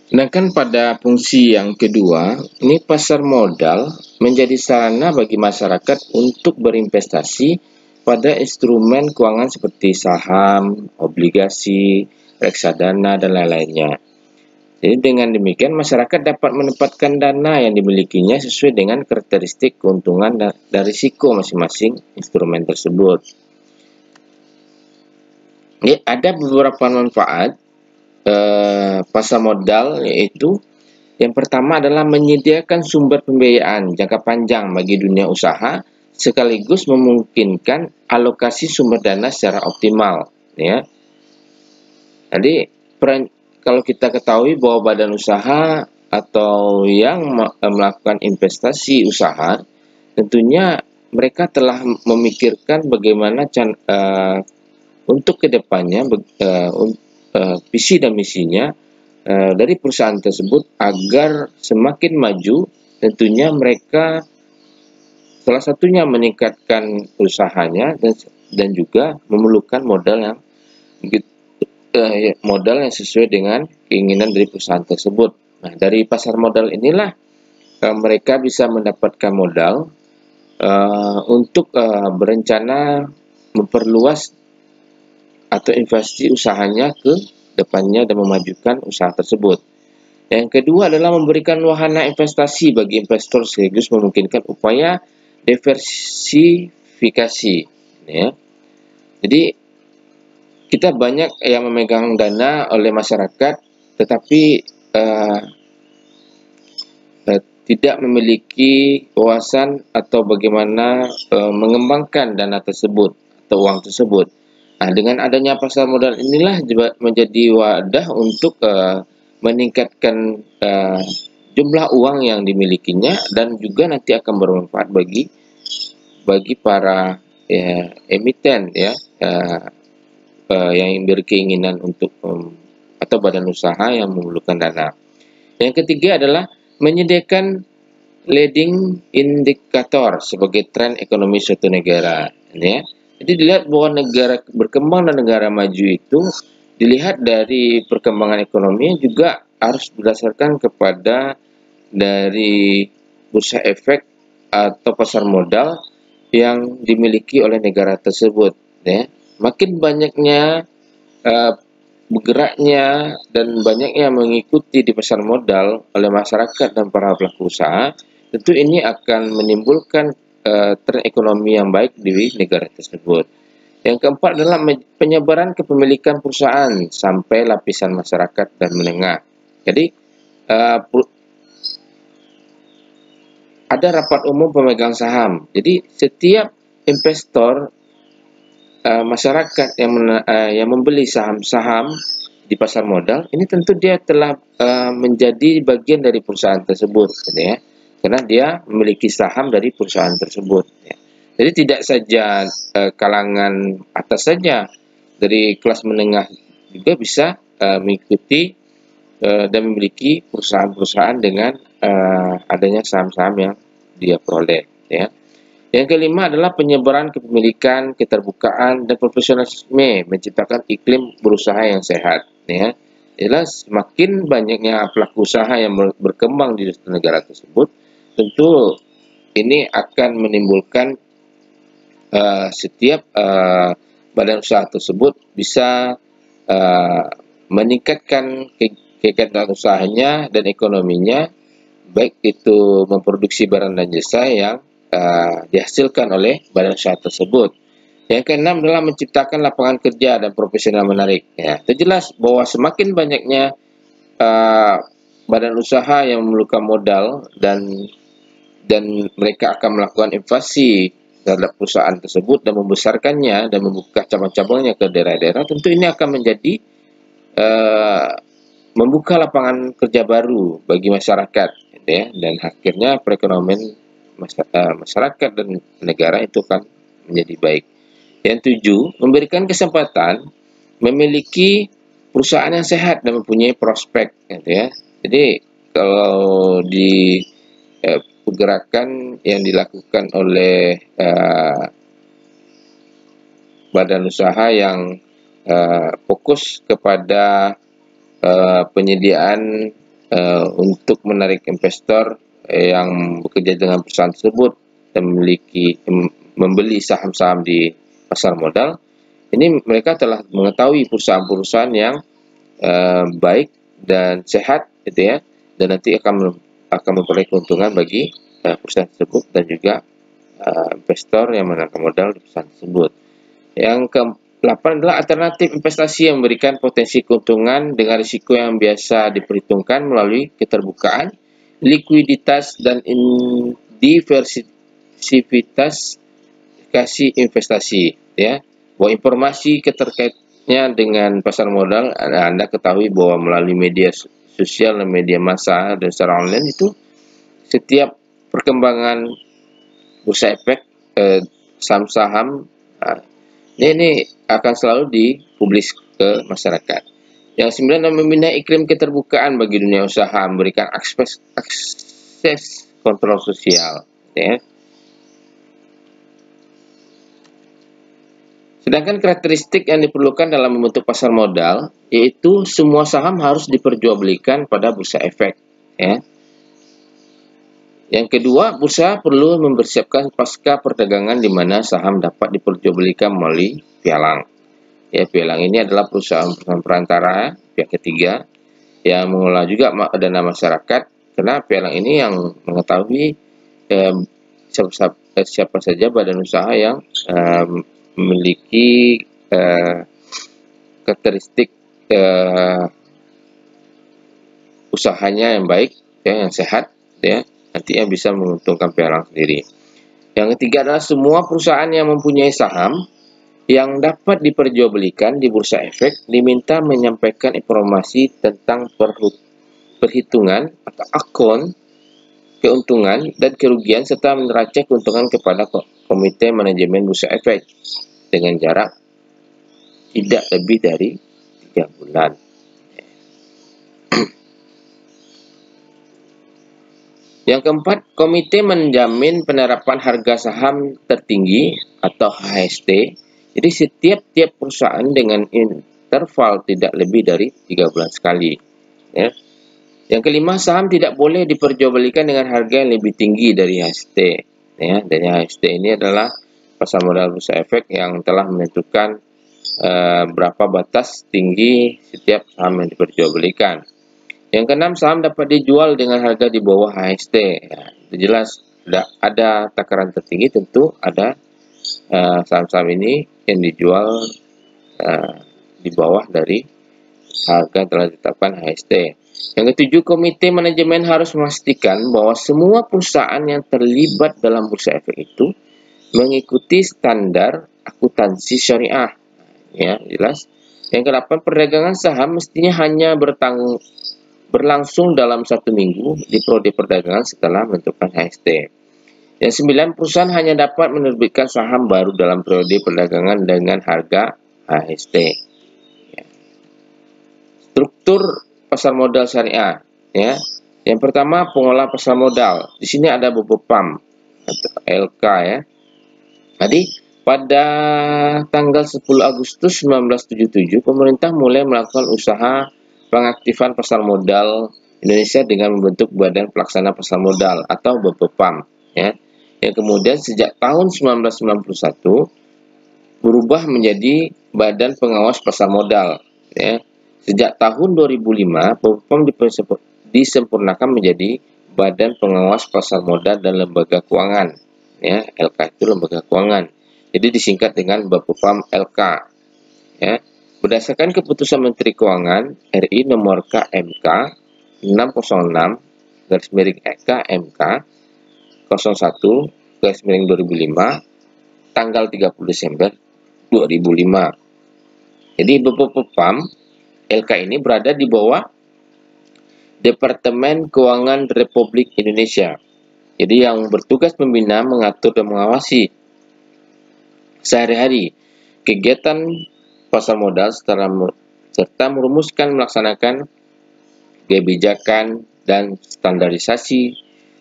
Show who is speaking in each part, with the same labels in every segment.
Speaker 1: Sedangkan pada fungsi yang kedua, ini pasar modal menjadi sarana bagi masyarakat untuk berinvestasi pada instrumen keuangan seperti saham, obligasi, reksadana, dan lain-lainnya. Jadi dengan demikian masyarakat dapat menempatkan dana yang dimilikinya sesuai dengan karakteristik keuntungan dan risiko masing-masing instrumen tersebut. Jadi ada beberapa manfaat pasar modal, yaitu yang pertama adalah menyediakan sumber pembiayaan jangka panjang bagi dunia usaha sekaligus memungkinkan alokasi sumber dana secara optimal, ya. Jadi kalau kita ketahui bahwa badan usaha atau yang melakukan investasi usaha, tentunya mereka telah memikirkan bagaimana untuk kedepannya visi dan misinya dari perusahaan tersebut agar semakin maju. Tentunya mereka salah satunya meningkatkan usahanya dan juga memerlukan modal yang sesuai dengan keinginan dari perusahaan tersebut. Nah, dari pasar modal inilah mereka bisa mendapatkan modal untuk berencana memperluas atau investasi usahanya ke depannya dan memajukan usaha tersebut. Yang kedua adalah memberikan wahana investasi bagi investor sekaligus memungkinkan upaya diversifikasi, ya. Jadi kita banyak yang memegang dana oleh masyarakat, tetapi tidak memiliki wawasan atau bagaimana mengembangkan dana tersebut atau uang tersebut. Nah, dengan adanya pasar modal inilah menjadi wadah untuk meningkatkan jumlah uang yang dimilikinya dan juga nanti akan bermanfaat bagi para emiten, ya, yang berkeinginan untuk atau badan usaha yang memerlukan dana. Yang ketiga adalah menyediakan leading indikator sebagai tren ekonomi suatu negara, ya. Jadi dilihat bahwa negara berkembang dan negara maju itu dilihat dari perkembangan ekonomi juga harus berdasarkan kepada dari bursa efek atau pasar modal yang dimiliki oleh negara tersebut, ya. Makin banyaknya bergeraknya dan banyaknya mengikuti di pasar modal oleh masyarakat dan para pelaku usaha, tentu ini akan menimbulkan tren ekonomi yang baik di negara tersebut. Yang keempat adalah penyebaran kepemilikan perusahaan sampai lapisan masyarakat dan menengah. Jadi ada rapat umum pemegang saham. Jadi setiap investor masyarakat yang membeli saham-saham di pasar modal ini tentu dia telah menjadi bagian dari perusahaan tersebut, ya, karena dia memiliki saham dari perusahaan tersebut, ya. Jadi tidak saja kalangan atas saja, dari kelas menengah juga bisa mengikuti dan memiliki perusahaan-perusahaan dengan adanya saham-saham yang dia peroleh, ya. Yang kelima adalah penyebaran kepemilikan, keterbukaan, dan profesionalisme menciptakan iklim berusaha yang sehat, ya. Jelas semakin banyaknya pelaku usaha yang berkembang di negara tersebut, tentu ini akan menimbulkan setiap badan usaha tersebut bisa meningkatkan kegiatan usahanya dan ekonominya, baik itu memproduksi barang dan jasa yang dihasilkan oleh badan usaha tersebut. Yang keenam adalah menciptakan lapangan kerja dan profesional menarik. Ya, terjelas bahwa semakin banyaknya badan usaha yang memerlukan modal dan mereka akan melakukan investasi terhadap perusahaan tersebut dan membesarkannya dan membuka cabang-cabangnya ke daerah-daerah, tentu ini akan menjadi membuka lapangan kerja baru bagi masyarakat, ya, dan akhirnya perekonomian masyarakat dan negara itu akan menjadi baik. Yang tujuh, memberikan kesempatan memiliki perusahaan yang sehat dan mempunyai prospek, gitu, ya. Jadi kalau di pergerakan yang dilakukan oleh badan usaha yang fokus kepada penyediaan untuk menarik investor yang bekerja dengan perusahaan tersebut dan membeli saham-saham di pasar modal. Ini mereka telah mengetahui perusahaan-perusahaan yang baik dan sehat, gitu ya, dan nanti akan memperoleh keuntungan bagi perusahaan tersebut dan juga investor yang menanamkan modal di perusahaan tersebut. Yang ke-8 adalah alternatif investasi yang memberikan potensi keuntungan dengan risiko yang biasa diperhitungkan melalui keterbukaan, likuiditas, dan diversifikasi investasi, ya. Bahwa informasi terkaitnya dengan pasar modal, Anda ketahui bahwa melalui media sosial dan media massa dan secara online itu setiap perkembangan bursa efek, saham-saham, ini akan selalu dipublis ke masyarakat. Yang 9 adalah membina iklim keterbukaan bagi dunia usaha, memberikan akses kontrol sosial, ya. Sedangkan karakteristik yang diperlukan dalam membentuk pasar modal yaitu semua saham harus diperjualbelikan pada bursa efek, ya. Yang kedua, bursa perlu mempersiapkan pasca perdagangan di mana saham dapat diperjualbelikan melalui pialang. Ya, pialang ini adalah perusahaan perantara pihak ketiga yang mengelola juga dana masyarakat, karena pialang ini yang mengetahui siapa saja badan usaha yang memiliki karakteristik usahanya yang baik, ya, yang sehat, ya, nantinya bisa menguntungkan pialang sendiri. Yang ketiga adalah semua perusahaan yang mempunyai saham yang dapat diperjualbelikan di bursa efek diminta menyampaikan informasi tentang perhitungan atau akun keuntungan dan kerugian serta neraca keuntungan kepada komite manajemen bursa efek dengan jarak tidak lebih dari 3 bulan. Yang keempat, komite menjamin penerapan harga saham tertinggi atau HST. Jadi setiap perusahaan dengan interval tidak lebih dari 3 bulan sekali, ya. Yang kelima, saham tidak boleh diperjualbelikan dengan harga yang lebih tinggi dari HST, ya. Dan HST ini adalah pasar modal bursa efek yang telah menentukan berapa batas tinggi setiap saham yang diperjualbelikan. Yang keenam, saham dapat dijual dengan harga di bawah HST. Ya, itu jelas ada takaran tertinggi, tentu ada saham-saham ini yang dijual di bawah dari harga yang telah ditetapkan HST. Yang ketujuh, komite manajemen harus memastikan bahwa semua perusahaan yang terlibat dalam bursa efek itu mengikuti standar akuntansi syariah. Ya, jelas. Yang kedelapan, perdagangan saham mestinya hanya berlangsung dalam 1 minggu di periode perdagangan setelah menentukan HST. Yang 9, perusahaan hanya dapat menerbitkan saham baru dalam periode perdagangan dengan harga HST. Ya. Struktur pasar modal syariah, ya. Yang pertama, pengolah pasar modal. Di sini ada BPOM atau LK, ya. Tadi pada tanggal 10 Agustus 1977 pemerintah mulai melakukan usaha pengaktifan pasar modal Indonesia dengan membentuk Badan Pelaksana Pasar Modal atau BPOM, ya. Yang kemudian sejak tahun 1991 berubah menjadi Badan Pengawas Pasar Modal, ya. Sejak tahun 2005 BPOM disempurnakan menjadi Badan Pengawas Pasar Modal dan Lembaga Keuangan, ya. LK itu lembaga keuangan, jadi disingkat dengan BPOM LK, ya. Berdasarkan keputusan Menteri Keuangan RI nomor KMK 606/KMK 01/2005 tanggal 30 Desember 2005. Jadi BPOM LK ini berada di bawah Departemen Keuangan Republik Indonesia. Jadi yang bertugas membina, mengatur, dan mengawasi sehari-hari kegiatan pasar modal serta merumuskan melaksanakan kebijakan dan standarisasi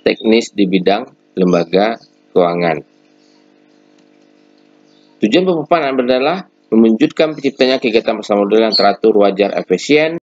Speaker 1: teknis di bidang lembaga keuangan. Tujuan BPOM adalah mewujudkan penciptanya kegiatan pasar modal yang teratur, wajar, efisien,